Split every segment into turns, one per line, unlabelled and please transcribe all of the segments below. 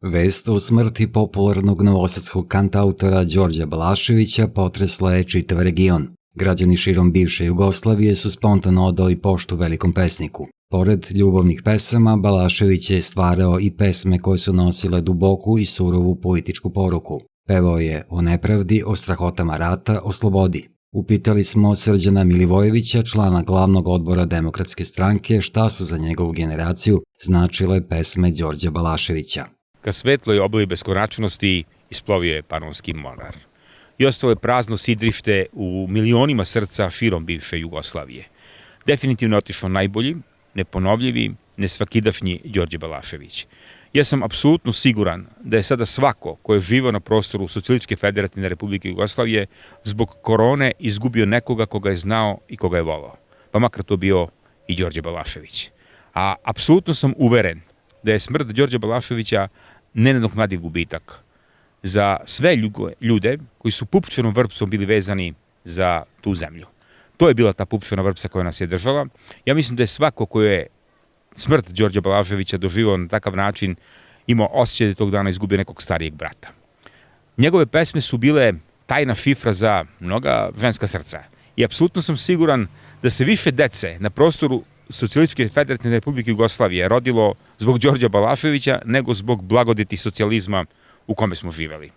Vest o smrti popularnog novosadskog kantautora Đorđa Balaševića potresla je čitav region. Građani širom bivše Jugoslavije su spontano odali poštu velikom pesniku. Pored ljubavnih pesama, Balašević je stvarao i pesme koje su nosile duboku i surovu političku poruku. Pevao je o nepravdi, o strahotama rata, o slobodi. Upitali smo Srđana Milivojevića, člana glavnog odbora Demokratske stranke, šta su za njegovu generaciju značile pesme Đorđa Balaševića.
Ka svetloj obali beskonačnosti isplovio je Panonski monar i ostalo je prazno sidrište u milionima srca širom bivše Jugoslavije. Definitivno je otišao najbolji, neponovljivi, nesvakidašnji Đorđe Balašević. Ja sam apsolutno siguran da je sada svako ko je živao na prostoru Socijalističke federativne Republike Jugoslavije zbog korone izgubio nekoga koga je znao i koga je volao. Pa makar to bio i Đorđe Balašević. A apsolutno sam uveren da je smrt Đorđa Balaševića nenadoknadiv gubitak za sve ljude koji su pupčanom vrpcom bili vezani za tu zemlju. To je bila ta pupčana vrpca koja nas je držala. Ja mislim da je svako ko je smrt Đorđa Balaševića doživao na takav način imao osjećaj da tog dana izgubio nekog starijeg brata. Njegove pesme su bile tajna šifra za mnoga ženska srca. I apsolutno sam siguran da se više dece na prostoru Socijalističke federativne Republike Jugoslavije rodilo zbog Đorđa Balaševića nego zbog blagodeti socijalizma u kome smo živeli.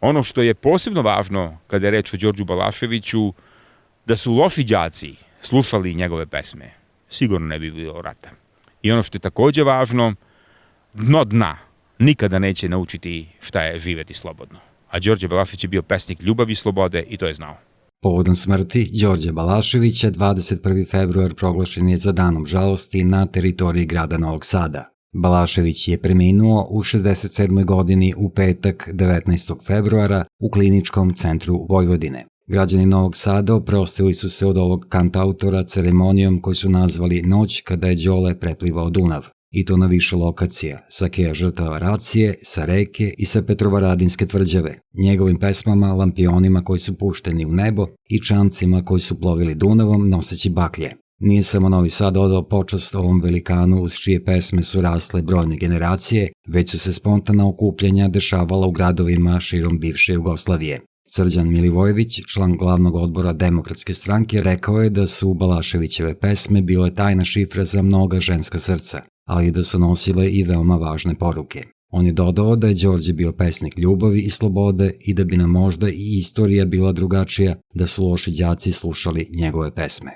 Ono što je posebno važno kada je reč o Đorđu Balaševiću, da su loši đaci slušali njegove pesme, sigurno ne bi bilo rata. I ono što je takođe važno, dno dna nikada neće naučiti šta je živeti slobodno. A Đorđe Balašević je bio pesnik ljubavi i slobode i to je znao.
Povodom smrti Đorđa Balaševića 21. februar proglašen je za danom žalosti na teritoriji grada Novog Sada. Balašević je preminuo u 67. godini u petak 19. februara u Kliničkom centru Vojvodine. Građani Novog Sada oprostili su se od ovog kantautora ceremonijom koju su nazvali Noć kada je Đole preplivao Dunav. I to na više lokacija, sa Keja žrtava Racije, sa Reke i sa Petrovaradinske tvrđave, njegovim pesmama, lampionima koji su pušteni u nebo i čamcima koji su plovili Dunavom noseći baklje. Nije samo Novi Sad odao počast ovom velikanu uz čije pesme su rasle brojne generacije, već su se spontana okupljanja dešavala u gradovima širom bivše Jugoslavije. Srđan Milivojević, član glavnog odbora Demokratske stranke, rekao je da su Balaševićeve pesme bile tajna šifra za mnoga ženska srca, ali da su nosile i veoma važne poruke. On je dodao da je Đorđe bio pesnik ljubavi i slobode i da bi nam možda i istorija bila drugačija da su loši đaci slušali njegove pesme.